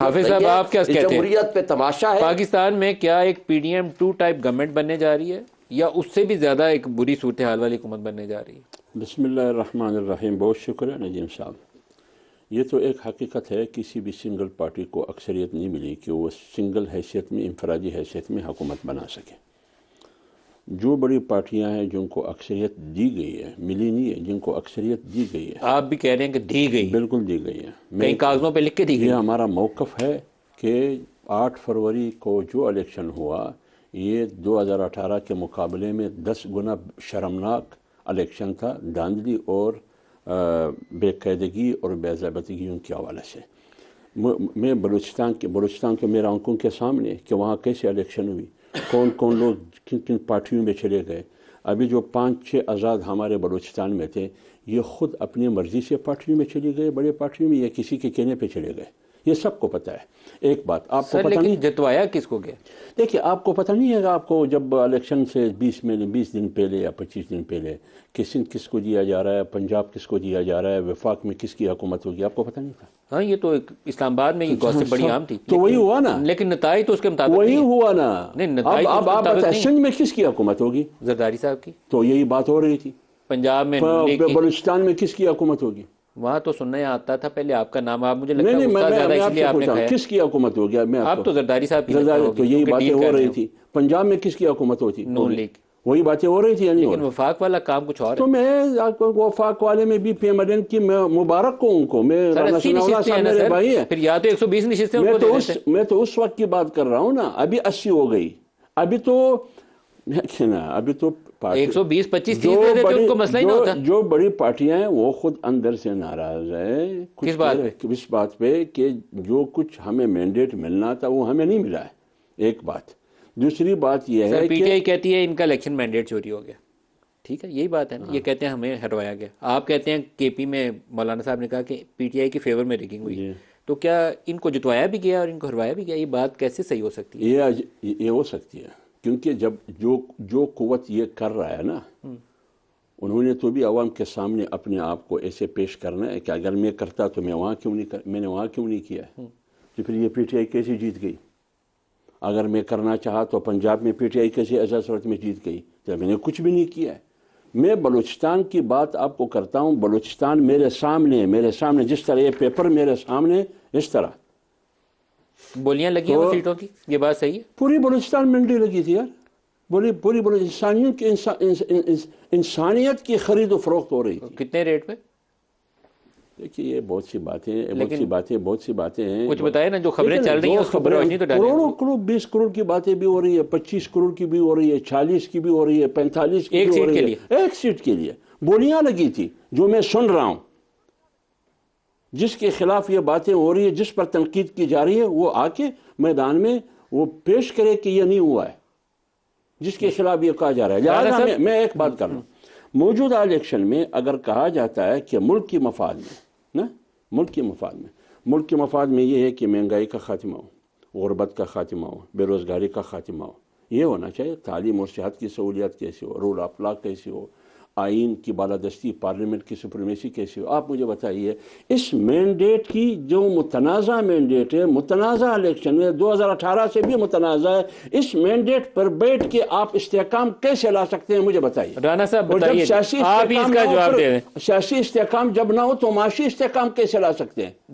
حافظ صاحب آپ کیا کہتے ہیں؟ جمہوریت پہ تماشا ہے۔ پاکستان میں کیا ایک P D M 2 type government بننے جا رہی ہے یا اس سے بھی زیادہ ایک بری صورتحال والی حکومت بننے جا رہی ہے؟ بسم اللہ الرحمن الرحیم۔ بہت شکریہ نجیم صاحب۔ یہ تو ایک حقیقت ہے، کسی بھی سنگل پارٹی کو اکثریت نہیں ملی کہ وہ سنگل حیثیت میں، انفرادی حیثیت میں حکومت بنا سکے۔ جو بڑی پارٹیاں ہیں جن کو اکثریت دی گئی ہے، ملی نہیں ہے، جن کو اکثریت دی گئی ہے۔ آپ بھی کہہ رہے ہیں کہ دی گئی؟ بالکل دی گئی ہے، کئی کاغذوں پہ لکھ کے دی گئی۔ یہ ہمارا موقف ہے کہ 8 فروری کو جو الیکشن ہوا یہ 2018 کے مقابلے میں 10 گنا شرمناک الیکشن تھا، دھاندلی اور بے قاعدگی اور بے ضابطگیوں کے حوالے سے۔ میں بلوچستان کے میرا آنکھوں کے سامنے کہ وہاں کیسے الیکشن ہوئی، کون کون لوگ کن کن پارٹیوں میں چلے گئے۔ ابھی جو 5-6 آزاد ہمارے بلوچستان میں تھے یہ خود اپنی مرضی سے پارٹیوں میں چلے گئے، بڑے پارٹیوں میں، یا کسی کے کہنے پہ چلے گئے۔ یہ سب کو پتہ ہے۔ ایک بات آپ کو پتہ نہیں، جتوایا کس کو گیا؟ دیکھیے آپ کو پتہ نہیں ہے گا، آپ کو جب الیکشن سے 20 دن پہلے یا 25 دن پہلے کہ سندھ کس کو دیا جا رہا ہے، پنجاب کس کو دیا جا رہا ہے، وفاق میں کس کی حکومت ہوگی، آپ کو پتہ نہیں تھا؟ ہاں، یہ تو اسلام آباد میں یہ گوسپ بڑی عام تھی، تو وہی ہوا نا، لیکن نتائج تو اس کے مطابق وہی ہوا نا۔ اب آپ نہیں، سندھ میں کس کی حکومت ہوگی؟ زرداری صاحب کی۔ تو یہی بات ہو رہی تھی۔ پنجاب میں بلوچستان میں کس کی حکومت ہوگی؟ وہاں تو سننا آتا تھا پہلے آپ کا نام، آپ مجھے نہیں لگتا ہے میں اس لیے آپ نے کہا کس کی حکومت ہوگی؟ اب تو زرداری صاحب کی تو یہی باتیں ہو رہی تھی۔ پنجاب میں کس کی حکومت ہوتی؟ نون لیگ۔ وہی باتیں ہو رہی تھی، لیکن وفاق والا کام کچھ اور ہے۔ تو میں وفاق والے میں بھی پی ایم ایل این کی مبارک کو ان کو، میں رانا ثناء اللہ صاحب میرے بھائی ہیں، پھر یا تو 120 نشستیں ان کو دے دیتے۔ میں تو اس وقت کی بات کر رہا ہوں نا، ابھی 80 ہو گئی، ابھی تو 120-25 دے دیتے ان کو مسئلہ ہی نہ ہوتا۔ جو بڑی پارٹیاں ہیں وہ خود اندر سے ناراض ہیں کس بات پہ؟ اس بات پہ کہ جو کچھ ہمیں مینڈیٹ ملنا تھا وہ ہمیں نہیں ملا ہے، ایک بات۔ دوسری بات یہ ہے پی ٹی آئی کہتی ہے ان کا الیکشن مینڈیٹ چوری ہو گیا، ٹھیک ہے، یہی بات ہے نا۔ یہ کہتے ہیں ہمیں ہروایا گیا، آپ کہتے ہیں کے پی میں مولانا صاحب نے کہا کہ پی ٹی آئی کے فیور میں ریگنگ ہوئی، تو کیا ان کو جتوایا بھی گیا اور ان کو ہروایا بھی گیا؟ یہ بات کیسے صحیح ہو سکتی ہے؟ یہ ہو سکتی ہے کیونکہ جب جو قوت یہ کر رہا ہے نا، انہوں نے تو بھی عوام کے سامنے اپنے آپ کو ایسے پیش کرنا ہے کہ اگر میں کرتا تو میں نے وہاں کیوں نہیں کیا ہے؟ تو پھر یہ پی ٹی آئی کیسے جیت گئی؟ اگر میں کرنا چاہا تو پنجاب میں پی ٹی آئی کیسے ایسا صورت میں جیت گئی؟ تو میں نے کچھ بھی نہیں کیا ہے۔ میں بلوچستان کی بات آپ کو کرتا ہوں، بلوچستان میرے سامنے جس طرح یہ پیپر میرے سامنے، اس طرح بولیاں لگی ہیں سیٹوں کی، یہ بات صحیح ہے؟ پوری بلوچستان منڈی لگی تھی یار، پوری انسانیت کی خرید و فروخت ہو رہی تھی۔ کتنے ریٹ پہ؟ دیکھیے یہ بہت سی باتیں ہیں، کچھ بتائے نا، جو خبریں چل رہی ہیں اس خبر روشنی تو ڈالیں۔ کروڑوں 20 کروڑ کی باتیں بھی ہو رہی ہے، 25 کروڑ کی بھی ہو رہی ہے، 40 کی بھی ہو رہی ہے، 45 کی بھی ہو رہی ہے، ایک سیٹ کے لیے بولیاں لگی تھی۔ جو میں سن رہا ہوں، جس کے خلاف یہ باتیں ہو رہی ہے، جس پر تنقید کی جا رہی ہے، وہ آ کے میدان میں وہ پیش کرے کہ یہ نہیں ہوا ہے، جس کے خلاف یہ کہا جا رہا ہے۔ لہٰذا میں ایک بات کر رہا ہوں، موجودہ الیکشن میں اگر کہا جاتا ہے کہ ملک کے مفاد میں یہ ہے کہ مہنگائی کا خاتمہ ہو، غربت کا خاتمہ ہو، بے روزگاری کا خاتمہ ہو، یہ ہونا چاہیے۔ تعلیم اور صحت کی سہولیات کیسی ہو، رول آف لا کیسی ہو، آئین کی بالادستی، پارلیمنٹ کی سپریمیسی کیسی ہو۔ آپ مجھے بتائیے، اس مینڈیٹ کی جو متنازع مینڈیٹ ہے، متنازع الیکشن میں 2018 سے بھی متنازع ہے، اس مینڈیٹ پر بیٹھ کے آپ استحکام کیسے لا سکتے ہیں؟ مجھے بتائیے رانا صاحب، بتائیے آپ اس کا جواب دے دیں۔ سیاسی استحکام جب نہ ہو تو معاشی استحکام کیسے لا سکتے ہیں؟